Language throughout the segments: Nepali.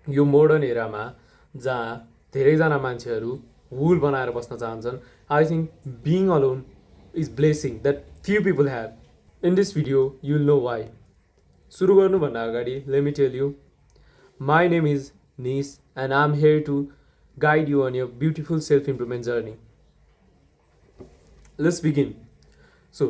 यो मोडर्न एरामा जहाँ धेरैजना मान्छेहरू हुल बनाएर बस्न चाहन्छन्, I think being alone is blessing that few people have. In this video you will know why. सुरु गर्नुभन्दा अगाडि let me tell you, my name is Nish and I am here to guide you on your beautiful self improvement journey. Let's begin. So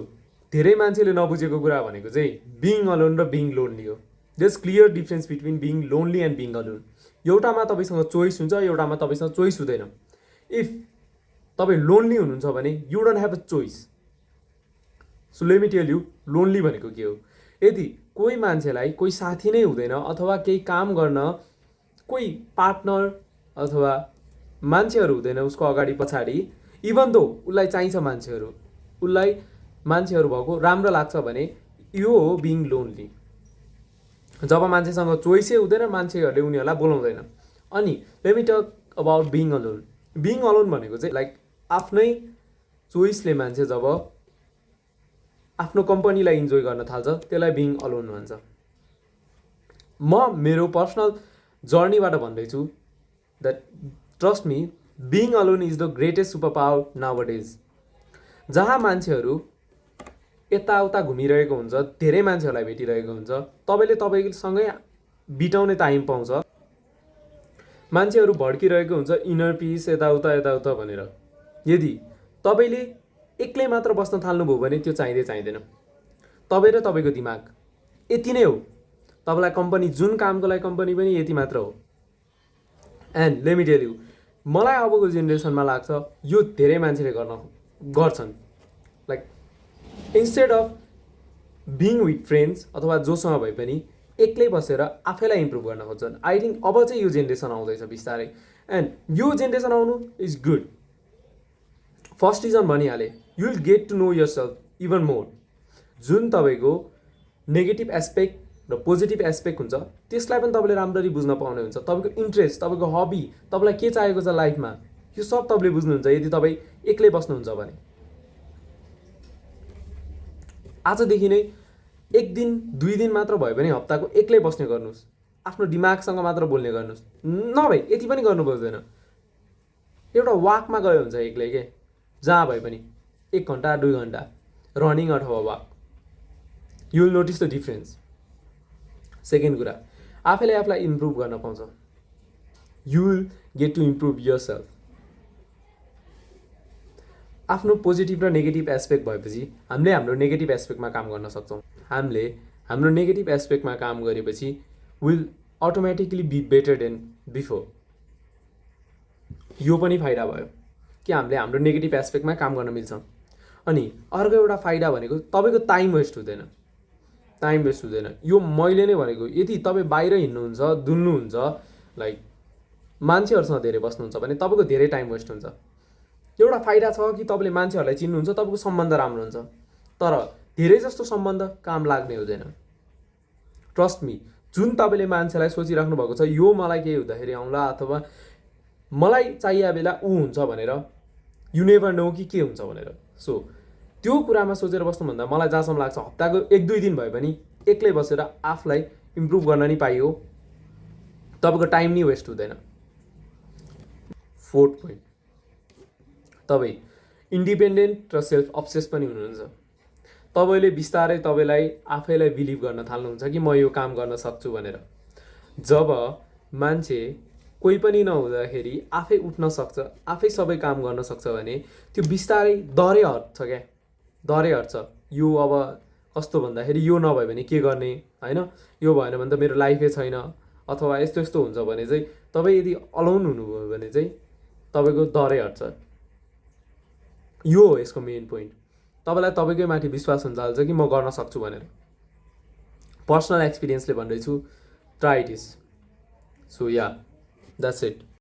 धेरै मान्छेले नबुझेको कुरा भनेको चाहिँ बिङ अलोन र बिङ लोन्ली हो। There is clear difference between being lonely and being alone. एउटामा तपाईँसँग चोइस हुन्छ, एउटामा तपाईँसँग चोइस हुँदैन। इफ तपाईँ लोन्ली हुनुहुन्छ भने you don't have a choice. So let me tell you lonely भनेको के हो। यदि कोही मान्छेलाई कोही साथी नै हुँदैन अथवा केही काम गर्न कोही पार्टनर अथवा मान्छेहरू हुँदैन उसको अगाडि पछाडि, इभन दो उसलाई चाहिन्छ मान्छेहरू, उसलाई मान्छेहरू भएको राम्रो लाग्छ भने यो हो बिङ लोन्ली। जब मान्छेसँग चोइसै हुँदैन, मान्छेहरूले उनीहरूलाई बोलाउँदैन। अनि let me talk about being alone. Being alone भनेको चाहिँ लाइक आफ्नै चोइसले मान्छे जब आफ्नो कम्पनीलाई इन्जोय गर्न थाल्छ त्यसलाई बिङ अलोन भन्छ। म मेरो पर्सनल जर्नीबाट भन्दैछु that trust me, being alone is the greatest super power now days. जहाँ मान्छेहरू यताउता घुमिरहेको हुन्छ, धेरै मान्छेहरूलाई भेटिरहेको हुन्छ, तपाईँले तपाईँसँगै बिताउने टाइम पाउँछ। मान्छेहरू भड्किरहेको हुन्छ इनर पिस यताउता भनेर। यदि तपाईँले एक्लै मात्र बस्न थाल्नुभयो भने त्यो चाहिँदैन। तपाईँ र तपाईँको दिमाग यति नै हो। तपाईँलाई कम्पनी, जुन कामको लागि कम्पनी पनि यति मात्र हो। And late me tell you, मलाई अबको जेनेरेसनमा लाग्छ यो धेरै मान्छेले गर्छन्। Like instead of being with friends अथवा जोसँग भए पनि एक्लै बसेर आफैलाई इम्प्रुभ गर्न खोज्छन्। आई थिङ्क अब चाहिँ यो जेनेरेसन आउँदैछ बिस्तारै, एन्ड यो जेनेरेसन आउनु इज गुड। फर्स्ट रिजन भनिहालेँ, you will get to know yourself even more. जुन तपाईँको नेगेटिभ एस्पेक्ट र पोजिटिभ एस्पेक्ट हुन्छ त्यसलाई पनि तपाईँले राम्ररी बुझ्न पाउने हुन्छ। तपाईँको इन्ट्रेस्ट, तपाईँको हबी, तपाईँलाई के चाहिएको छ लाइफमा, यो सब तपाईँले बुझ्नुहुन्छ यदि तपाईँ एक्लै बस्नुहुन्छ भने। आजदेखि नै 1 दिन 2 दिन मात्र भयो भने हप्ताको एक्लै बस्ने गर्नुहोस्। आफ्नो दिमागसँग मात्र बोल्ने गर्नुहोस्। नभए यति पनि गर्नु पर्दैन। एउटा वाकमा गयो हुन्छ एक्लै के, जहाँ भए पनि 1 घन्टा 2 घन्टा रनिङ अथवा walk, you will notice the difference. Second कुरा, आफूलाई इम्प्रुभ गर्न पाउँछ। You will get to improve yourself. आफ्नो पोजिटिभ र नेगेटिभ एस्पेक्ट भएपछि हामीले हाम्रो नेगेटिभ एस्पेक्टमा काम गर्न सक्छौँ। हामीले हाम्रो नेगेटिभ एस्पेक्टमा काम गरेपछि will automatically be better than before. यो पनि फाइदा भयो कि हामीले हाम्रो नेगेटिभ एस्पेक्टमा काम गर्न मिल्छ। अनि अर्को एउटा फाइदा भनेको तपाईँको टाइम वेस्ट हुँदैन। यो मैले नै भनेको। यदि तपाईँ बाहिर हिँड्नुहुन्छ, डुल्नुहुन्छ, लाइक मान्छेहरूसँग धेरै बस्नुहुन्छ भने तपाईँको धेरै टाइम वेस्ट हुन्छ। एउटा फाइदा छ कि तपाईँले मान्छेहरूलाई चिन्नुहुन्छ, तपाईँको सम्बन्ध राम्रो हुन्छ। तर धेरै जस्तो सम्बन्ध काम लाग्ने हुँदैन। ट्रस्ट मी, जुन तपाईँले मान्छेलाई सोचिराख्नु भएको छ यो मलाई केही हुँदाखेरि आउँला अथवा मलाई चाहिए बेला ऊ हुन्छ भनेर, यु नेभर नो कि के हुन्छ भनेर। सो त्यो कुरामा सोचेर बस्नुभन्दा मलाई जहाँसम्म लाग्छ हप्ताको 1-2 दिन भए पनि एक्लै बसेर आफूलाई इम्प्रुभ गर्न नि पाइयो, तपाईँको टाइम नि वेस्ट हुँदैन। फोर्थ पोइन्ट, तपाईँ इन्डिपेन्डेन्ट र सेल्फ अब्सेस पनि हुनुहुन्छ। तपाईँले बिस्तारै तपाईँलाई आफैलाई बिलिभ गर्न थाल्नुहुन्छ कि म यो काम गर्न सक्छु भनेर। जब मान्छे कोही पनि नहुँदाखेरि आफै उठ्न सक्छ, आफै सबै काम गर्न सक्छ भने त्यो बिस्तारै डरै हट्छ। यो अब कस्तो भन्दाखेरि यो नभए भने के गर्ने, होइन, यो भएन भने त मेरो लाइफै छैन अथवा यस्तो हुन्छ भने चाहिँ तपाईँ यदि अलोन हुनुभयो भने चाहिँ तपाईँको डरै हट्छ। यो हो यसको मेन पोइन्ट। तपाईँलाई तपाईँकै माथि विश्वास हुन थाल्छ कि म गर्न सक्छु भनेर। पर्सनल एक्सपिरियन्सले भन्दैछु, try it is. So yeah, that's it.